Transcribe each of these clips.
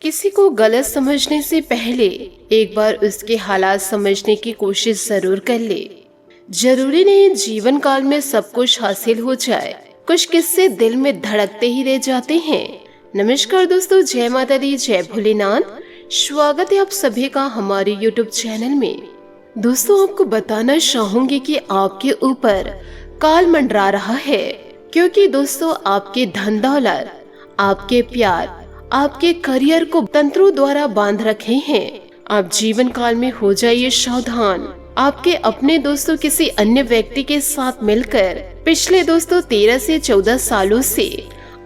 किसी को गलत समझने से पहले एक बार उसके हालात समझने की कोशिश जरूर कर ले। जरूरी नहीं जीवन काल में सब कुछ हासिल हो जाए, कुछ किस्से दिल में धड़कते ही रह जाते हैं। नमस्कार दोस्तों, जय माता दी, जय भोलेनाथ। स्वागत है आप सभी का हमारे YouTube चैनल में। दोस्तों, आपको बताना चाहूंगी कि आपके ऊपर काल मंडरा रहा है, क्योंकि दोस्तों आपके धन दौलत, आपके प्यार, आपके करियर को तंत्रों द्वारा बांध रखे हैं। आप जीवन काल में हो जाइए सावधान। आपके अपने दोस्तों किसी अन्य व्यक्ति के साथ मिलकर पिछले दोस्तों 13 से 14 सालों से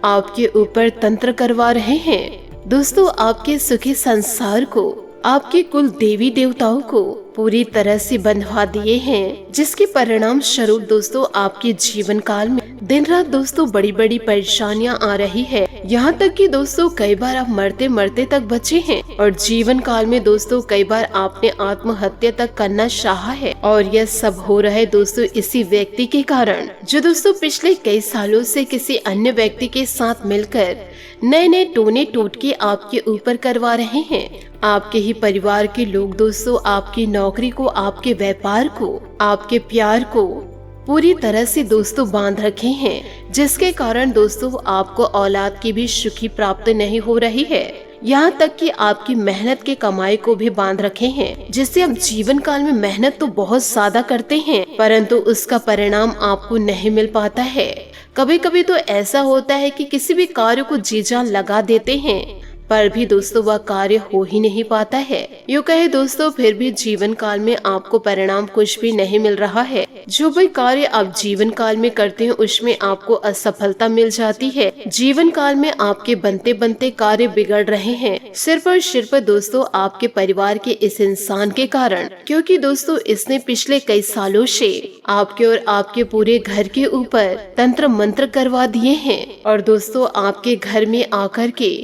आपके ऊपर तंत्र करवा रहे हैं। दोस्तों, आपके सुखी संसार को, आपके कुल देवी देवताओं को पूरी तरह से बंधवा दिए हैं, जिसके परिणाम स्वरूप दोस्तों आपके जीवन काल में दिन रात दोस्तों बड़ी बड़ी परेशानियां आ रही है। यहाँ तक कि दोस्तों कई बार आप मरते मरते तक बचे हैं और जीवन काल में दोस्तों कई बार आपने आत्महत्या तक करना चाहा है। और यह सब हो रहा है दोस्तों इसी व्यक्ति के कारण, जो दोस्तों पिछले कई सालों से किसी अन्य व्यक्ति के साथ मिलकर नए नए टोने टोटके आपके ऊपर करवा रहे हैं। आपके ही परिवार के लोग दोस्तों आपकी नौकरी को, आपके व्यापार को, आपके प्यार को पूरी तरह से दोस्तों बांध रखे हैं, जिसके कारण दोस्तों आपको औलाद की भी सुखी प्राप्त नहीं हो रही है। यहाँ तक कि आपकी मेहनत के कमाई को भी बांध रखे हैं, जिससे आप जीवन काल में मेहनत तो बहुत ज्यादा करते हैं, परंतु उसका परिणाम आपको नहीं मिल पाता है। कभी कभी तो ऐसा होता है कि किसी भी कार्य को जी जान लगा देते हैं, पर भी दोस्तों वह कार्य हो ही नहीं पाता है। यूँ कहे दोस्तों फिर भी जीवन काल में आपको परिणाम कुछ भी नहीं मिल रहा है। जो भी कार्य आप जीवन काल में करते हैं उसमें आपको असफलता मिल जाती है। जीवन काल में आपके बनते बनते कार्य बिगड़ रहे हैं, सिर्फ और सिर्फ दोस्तों आपके परिवार के इस इंसान के कारण, क्योंकि दोस्तों इसने पिछले कई सालों से आपके और आपके पूरे घर के ऊपर तंत्र मंत्र करवा दिए हैं। और दोस्तों आपके घर में आकर के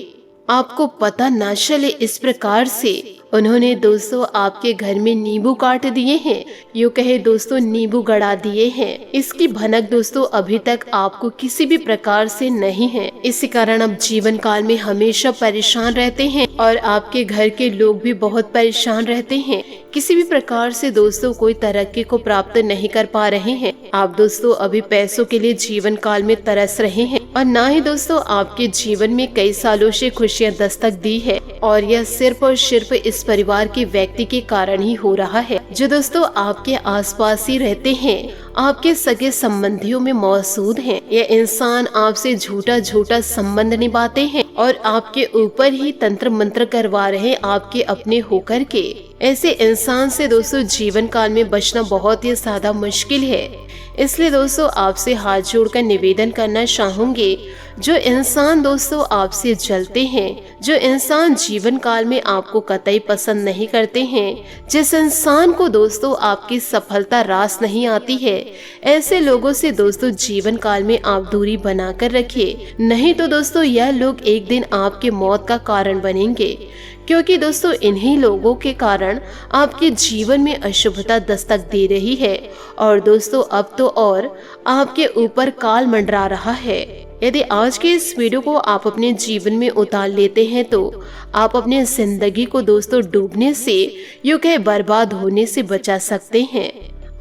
आपको पता न चले इस प्रकार से उन्होंने दोस्तों आपके घर में नींबू काट दिए हैं, यूँ कहे दोस्तों नींबू गड़ा दिए हैं। इसकी भनक दोस्तों अभी तक आपको किसी भी प्रकार से नहीं है। इसी कारण आप जीवन काल में हमेशा परेशान रहते हैं और आपके घर के लोग भी बहुत परेशान रहते हैं। किसी भी प्रकार से दोस्तों कोई तरक्की को प्राप्त नहीं कर पा रहे हैं। आप दोस्तों अभी पैसों के लिए जीवन काल में तरस रहे हैं और ना ही दोस्तों आपके जीवन में कई सालों से खुशियां दस्तक दी है, और यह सिर्फ और सिर्फ इस परिवार के व्यक्ति के कारण ही हो रहा है, जो दोस्तों आपके आसपास ही रहते हैं, आपके सगे संबंधियों में मौजूद हैं। यह इंसान आपसे झूठा झूठा संबंध निभाते हैं और आपके ऊपर ही तंत्र मंत्र करवा रहे हैं आपके अपने होकर के। ऐसे इंसान से दोस्तों जीवन काल में बचना बहुत ही ज्यादा मुश्किल है। इसलिए दोस्तों आपसे हाथ जोड़कर निवेदन करना चाहूंगी, जो इंसान दोस्तों आपसे जलते हैं, जो इंसान जीवन काल में आपको कतई पसंद नहीं करते हैं, जिस इंसान को दोस्तों आपकी सफलता रास नहीं आती है, ऐसे लोगों से दोस्तों जीवन काल में आप दूरी बनाकर रखिए। नहीं तो दोस्तों यह लोग एक दिन आपके मौत का कारण बनेंगे, क्योंकि दोस्तों इन्हीं लोगों के कारण आपके जीवन में अशुभता दस्तक दे रही है। और दोस्तों अब तो और आपके ऊपर काल मंडरा रहा है। यदि आज के इस वीडियो को आप अपने जीवन में उतार लेते हैं तो आप अपनी जिंदगी को दोस्तों डूबने से, यूँ कहे बर्बाद होने से बचा सकते हैं।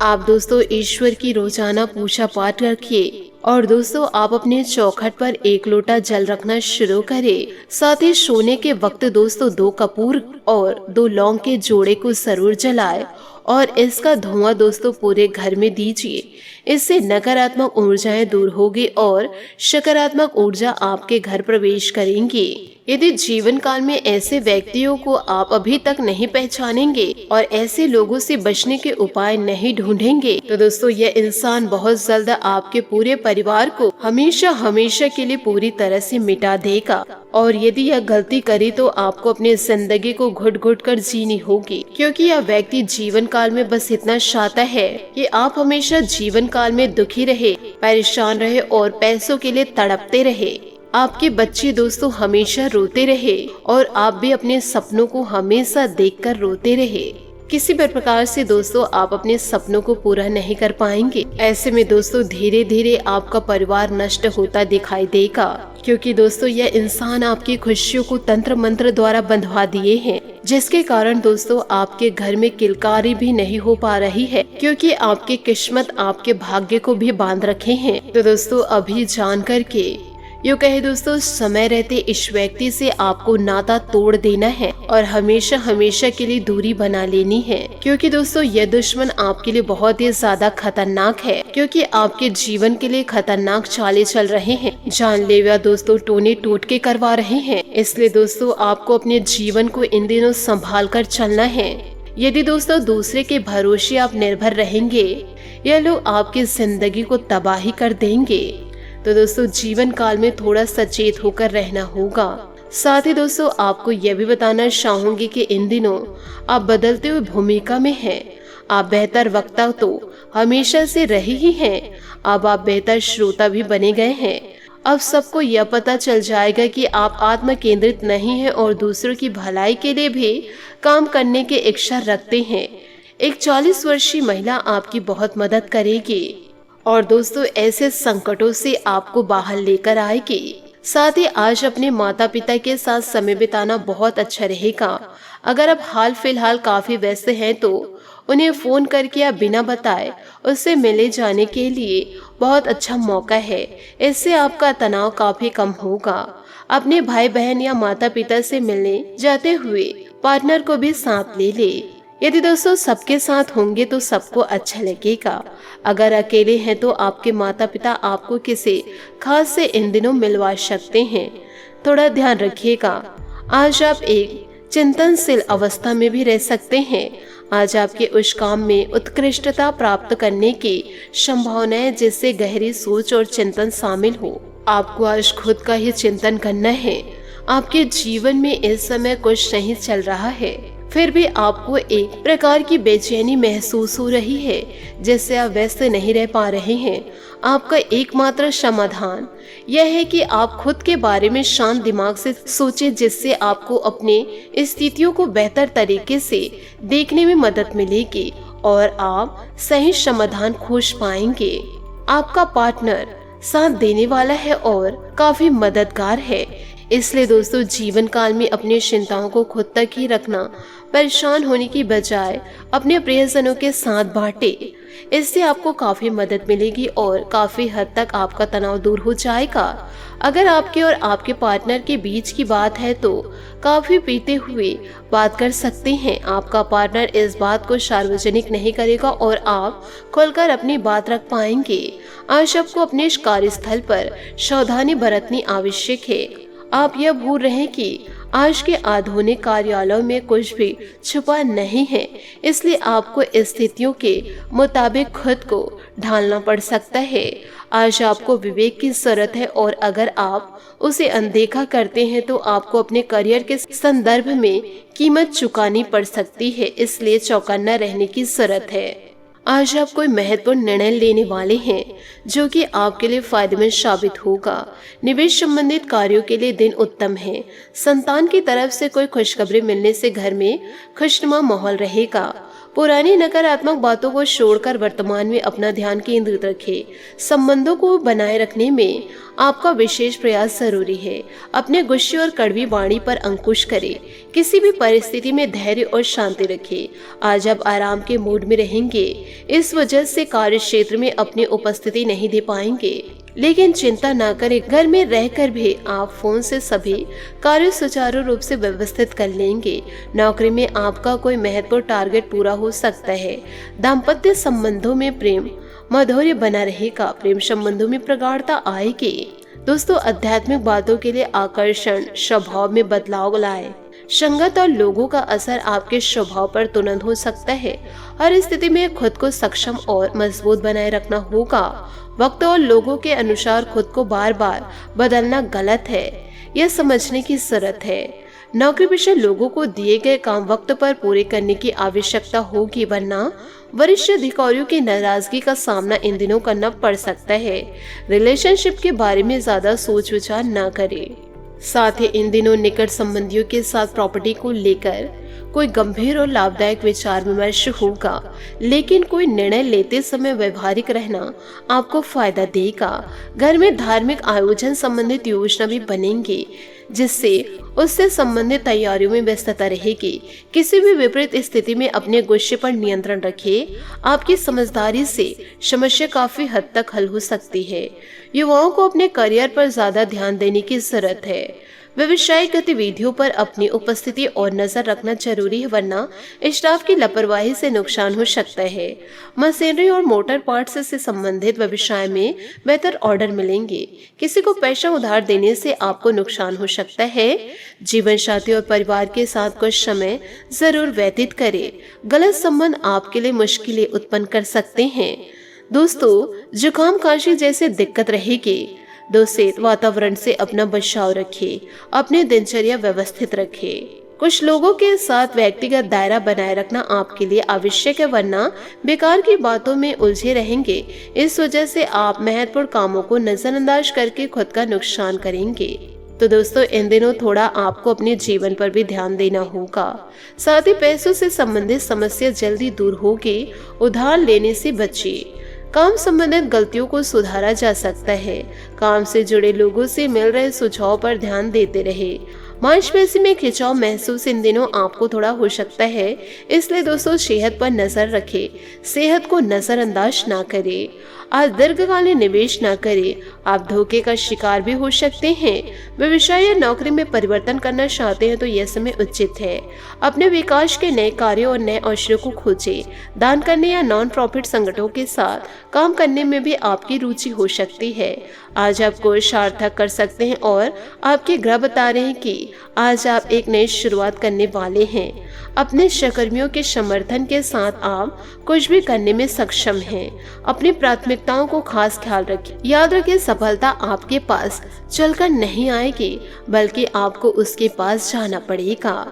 आप दोस्तों ईश्वर की रोजाना पूजा पाठ रखिए और दोस्तों आप अपने चौखट पर 1 लोटा जल रखना शुरू करें। साथ ही सोने के वक्त दोस्तों 2 कपूर और 2 लौंग के जोड़े को जरूर जलाएं और इसका धुआं दोस्तों पूरे घर में दीजिए। इससे नकारात्मक ऊर्जाएं दूर होगी और सकारात्मक ऊर्जा आपके घर प्रवेश करेंगी। यदि जीवन काल में ऐसे व्यक्तियों को आप अभी तक नहीं पहचानेंगे और ऐसे लोगों से बचने के उपाय नहीं ढूंढेंगे तो दोस्तों यह इंसान बहुत जल्द आपके पूरे परिवार को हमेशा हमेशा के लिए पूरी तरह से मिटा देगा। और यदि यह गलती करे तो आपको अपनी जिंदगी को घुट घुट कर जीनी होगी, क्योंकि यह व्यक्ति जीवन काल में बस इतना चाहता है कि आप हमेशा जीवन काल में दुखी रहे, परेशान रहे और पैसों के लिए तड़पते रहे। आपके बच्चे दोस्तों हमेशा रोते रहे और आप भी अपने सपनों को हमेशा देखकर रोते रहे। किसी भी प्रकार से दोस्तों आप अपने सपनों को पूरा नहीं कर पाएंगे। ऐसे में दोस्तों धीरे धीरे आपका परिवार नष्ट होता दिखाई देगा, क्योंकि दोस्तों यह इंसान आपकी खुशियों को तंत्र मंत्र द्वारा बंधवा दिए हैं, जिसके कारण दोस्तों आपके घर में किलकारी भी नहीं हो पा रही है, क्योंकि आपकी किस्मत आपके भाग्य को भी बांध रखे हैं। तो दोस्तों अभी जान करके यूँ कहे दोस्तों समय रहते इस व्यक्ति से आपको नाता तोड़ देना है और हमेशा हमेशा के लिए दूरी बना लेनी है, क्योंकि दोस्तों यह दुश्मन आपके लिए बहुत ही ज्यादा खतरनाक है, क्योंकि आपके जीवन के लिए खतरनाक चालें चल रहे हैं, जानलेवा दोस्तों टोने टोटके करवा रहे हैं। इसलिए दोस्तों आपको अपने जीवन को इन दिनों संभाल कर चलना है। यदि दोस्तों दूसरे के भरोसे आप निर्भर रहेंगे, यह लोग आपकी जिंदगी को तबाही कर देंगे। तो दोस्तों जीवन काल में थोड़ा सचेत होकर रहना होगा। साथ ही दोस्तों आपको यह भी बताना चाहूंगी कि इन दिनों आप बदलते हुए भूमिका में हैं। आप बेहतर वक्ता तो हमेशा से रहे ही हैं, अब आप बेहतर श्रोता भी बने गए हैं। अब सबको यह पता चल जाएगा कि आप आत्म केंद्रित नहीं हैं और दूसरों की भलाई के लिए भी काम करने की इच्छा रखते हैं। एक 40 वर्षीय महिला आपकी बहुत मदद करेगी और दोस्तों ऐसे संकटों से आपको बाहर लेकर आएगी। साथ ही आज अपने माता पिता के साथ समय बिताना बहुत अच्छा रहेगा। अगर आप हाल फिलहाल काफी व्यस्त हैं तो उन्हें फोन करके या बिना बताए उससे मिले जाने के लिए बहुत अच्छा मौका है। इससे आपका तनाव काफी कम होगा। अपने भाई बहन या माता पिता से मिलने जाते हुए पार्टनर को भी साथ ले ले। यदि दोस्तों सबके साथ होंगे तो सबको अच्छा लगेगा। अगर अकेले हैं तो आपके माता पिता आपको किसी खास से इन दिनों मिलवा सकते हैं, थोड़ा ध्यान रखिएगा। आज आप एक चिंतनशील अवस्था में भी रह सकते हैं। आज आपके उस काम में उत्कृष्टता प्राप्त करने की संभावना है जिससे गहरी सोच और चिंतन शामिल हो। आपको आज खुद का ही चिंतन करना है। आपके जीवन में इस समय कुछ नहीं चल रहा है, फिर भी आपको एक प्रकार की बेचैनी महसूस हो रही है जिससे आप व्यस्त नहीं रह पा रहे हैं। आपका एकमात्र समाधान यह है कि आप खुद के बारे में शांत दिमाग से सोचें, जिससे आपको अपने स्थितियों को बेहतर तरीके से देखने में मदद मिलेगी और आप सही समाधान खोज पाएंगे। आपका पार्टनर साथ देने वाला है और काफी मददगार है। इसलिए दोस्तों जीवन काल में अपनी चिंताओं को खुद तक ही रखना, परेशान होने की बजाय अपने प्रियजनों के साथ बांटे। इससे आपको काफी मदद मिलेगी और काफी हद तक आपका तनाव दूर हो जाएगा। अगर आपके और आपके पार्टनर के बीच की बात है तो काफी पीते हुए बात कर सकते हैं। आपका पार्टनर इस बात को सार्वजनिक नहीं करेगा और आप खुलकर अपनी बात रख पाएंगे। आज आपको अपने कार्यस्थल पर सावधानी बरतनी आवश्यक है। आप यह भूल रहे कि आज के आधुनिक कार्यालयों में कुछ भी छुपा नहीं है, इसलिए आपको स्थितियों के मुताबिक खुद को ढालना पड़ सकता है। आज आपको विवेक की जरूरत है और अगर आप उसे अनदेखा करते हैं तो आपको अपने करियर के संदर्भ में कीमत चुकानी पड़ सकती है, इसलिए चौकन्ना रहने की जरूरत है। आज आप कोई महत्वपूर्ण निर्णय लेने वाले हैं जो कि आपके लिए फायदेमंद साबित होगा। निवेश संबंधित कार्यों के लिए दिन उत्तम है। संतान की तरफ से कोई खुशखबरी मिलने से घर में खुशनुमा माहौल रहेगा। पुरानी नकारात्मक बातों को छोड़कर वर्तमान में अपना ध्यान केंद्रित रखें। संबंधों को बनाए रखने में आपका विशेष प्रयास जरूरी है। अपने गुस्से और कड़वी वाणी पर अंकुश करें। किसी भी परिस्थिति में धैर्य और शांति रखें। आज आप आराम के मूड में रहेंगे, इस वजह से कार्य क्षेत्र में अपनी उपस्थिति नहीं दे पाएंगे। लेकिन चिंता ना करें, घर में रहकर भी आप फोन से सभी कार्य सुचारू रूप से व्यवस्थित कर लेंगे। नौकरी में आपका कोई महत्वपूर्ण टारगेट पूरा हो सकता है। दाम्पत्य संबंधों में प्रेम मधुर्य बना रहेगा। प्रेम संबंधों में प्रगाढ़ता आएगी। दोस्तों आध्यात्मिक बातों के लिए आकर्षण स्वभाव में बदलाव लाए। संगत और लोगों का असर आपके स्वभाव पर तुरंत हो सकता है। हर स्थिति में खुद को सक्षम और मजबूत बनाए रखना होगा। वक्त और लोगों के अनुसार खुद को बार बार बदलना गलत है, यह समझने की जरूरत है। नौकरी पेशा लोगों को दिए गए काम वक्त पर पूरे करने की आवश्यकता होगी, वरना वरिष्ठ अधिकारियों की नाराजगी का सामना इन दिनों करना पड़ सकता है। रिलेशनशिप के बारे में ज्यादा सोच विचार न करें। साथ ही इन दिनों निकट संबंधियों के साथ प्रॉपर्टी को लेकर कोई गंभीर और लाभदायक विचार विमर्श होगा, लेकिन कोई निर्णय लेते समय व्यवहारिक रहना आपको फायदा देगा। घर में धार्मिक आयोजन संबंधित योजना भी बनेंगी, जिससे उससे संबंधित तैयारियों में व्यस्तता रहेगी। किसी भी विपरीत स्थिति में अपने गुस्से पर नियंत्रण रखें। आपकी समझदारी से समस्या काफी हद तक हल हो सकती है। युवाओं को अपने करियर पर ज्यादा ध्यान देने की जरूरत है। व्यवसायिक गतिविधियों पर अपनी उपस्थिति और नजर रखना जरूरी है, वरना स्टाफ की लापरवाही से नुकसान हो सकता है। मशीनरी और मोटर पार्ट्स से संबंधित व्यवसाय में बेहतर ऑर्डर मिलेंगे। किसी को पैसा उधार देने से आपको नुकसान हो सकता है। जीवन साथी और परिवार के साथ कुछ समय जरूर व्यतीत करें। गलत संबंध आपके लिए मुश्किलें उत्पन्न कर सकते हैं। दोस्तों, जुकाम खांसी जैसे दिक्कत रहेगी। दूषित वातावरण से अपना बचाव रखें। अपने दिनचर्या व्यवस्थित रखें। कुछ लोगों के साथ व्यक्तिगत दायरा बनाए रखना आपके लिए आवश्यक है, वरना बेकार की बातों में उलझे रहेंगे। इस वजह से आप महत्वपूर्ण कामों को नजरअंदाज करके खुद का नुकसान करेंगे। तो दोस्तों, इन दिनों थोड़ा आपको अपने जीवन पर भी ध्यान देना होगा। साथ ही पैसों से संबंधित समस्या जल्दी दूर होगी। उधार लेने से बचिए। काम संबंधित गलतियों को सुधारा जा सकता है। काम से जुड़े लोगों से मिल रहे सुझाव पर ध्यान देते रहे। मांसपेशी में खिंचाव महसूस इन दिनों आपको थोड़ा हो सकता है, इसलिए दोस्तों सेहत पर नजर रखें। सेहत को नजरअंदाज ना करें। आज दीर्घकालीन निवेश ना करें, आप धोखे का शिकार भी हो सकते हैं। व्यवसाय या नौकरी में परिवर्तन करना चाहते हैं तो यह समय उचित है। अपने विकास के नए कार्यों और नए अवसरों को खोजें। दान करने या नॉन प्रॉफिट संगठनों के साथ काम करने में भी आपकी रुचि हो सकती है। आज आप कोई सार्थक कर सकते हैं और आपके ग्रह बता रहे हैं कि आज आप एक नई शुरुआत करने वाले हैं। अपने सहकर्मियों के समर्थन के साथ आप कुछ भी करने में सक्षम हैं। अपनी प्राथमिकताओं को खास ख्याल रखें। याद रखें, सफलता आपके पास चलकर नहीं आएगी, बल्कि आपको उसके पास जाना पड़ेगा।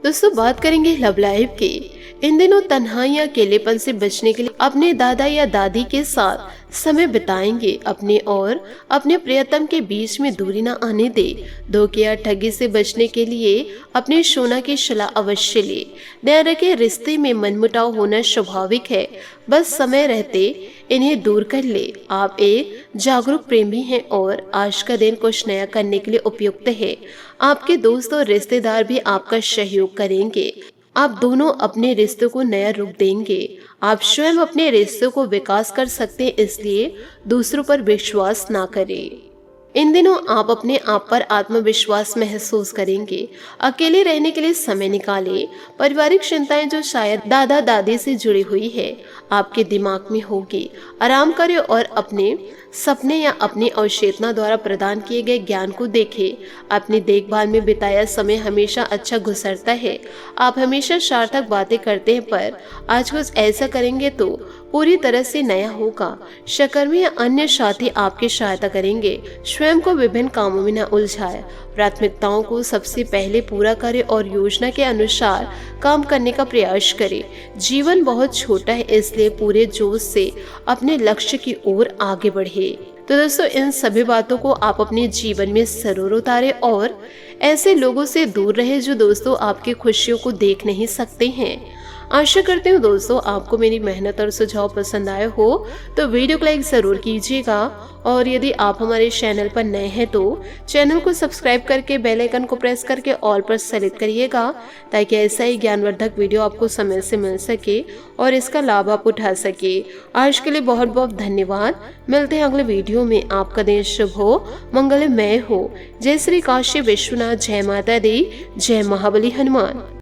दोस्तों, बात करेंगे लव लाइफ की। इन दिनों तन्हाई या अकेलेपन से बचने के लिए अपने दादा या दादी के साथ समय बिताएंगे। अपने और अपने प्रियतम के बीच में दूरी न आने दे। धोखे या ठगी से बचने के लिए अपने सोना की सलाह अवश्य ले। ध्यान रखें, रिश्ते में मनमुटाव होना स्वाभाविक है, बस समय रहते इन्हें दूर कर ले। आप एक जागरूक प्रेमी हैं और आज का दिन कुछ नया करने के लिए उपयुक्त है। आपके दोस्त और रिश्तेदार भी आपका सहयोग करेंगे। आप दोनों अपने रिश्तों को नया रूप देंगे। आप स्वयं अपने रिश्तों को विकास कर सकते हैं, इसलिए दूसरों पर विश्वास ना करें। इन दिनों आप अपने आप पर आत्मविश्वास महसूस करेंगे। अकेले रहने के लिए समय निकालें। पारिवारिक चिंताएं जो शायद दादा दादी से जुड़ी हुई है, आपके दिमाग में होगी। आराम करें और अपने सपने या अपनी अवचेतना द्वारा प्रदान किए गए ज्ञान को देखें। अपनी देखभाल में बिताया समय हमेशा अच्छा गुजरता है। आप हमेशा सार्थक बातें करते हैं, पर आज कुछ ऐसा करेंगे तो पूरी तरह से नया होगा। सहकर्मी या अन्य साथी आपकी सहायता करेंगे। स्वयं को विभिन्न कामों में न उलझाए। प्राथमिकताओं को सबसे पहले पूरा करें और योजना के अनुसार काम करने का प्रयास करें। जीवन बहुत छोटा है, इसलिए पूरे जोश से अपने लक्ष्य की ओर आगे बढ़े। तो दोस्तों, इन सभी बातों को आप अपने जीवन में जरूर उतारें और ऐसे लोगों से दूर रहे जो दोस्तों आपकी खुशियों को देख नहीं सकते हैं। आशा करती हूँ दोस्तों आपको मेरी मेहनत और सुझाव पसंद आए हो, तो वीडियो को लाइक जरूर कीजिएगा। और यदि आप हमारे चैनल पर नए हैं तो चैनल को सब्सक्राइब करके बेल आइकन को प्रेस करके ऑल पर सेलेक्ट करिएगा, ताकि ऐसा ही ज्ञानवर्धक वीडियो आपको समय से मिल सके और इसका लाभ आप उठा सके। आज के लिए बहुत बहुत धन्यवाद। मिलते हैं अगले वीडियो में। आपका दिन शुभ हो, मंगलमय हो। जय श्री काशी विश्वनाथ, जय माता दी, जय महाबली हनुमान।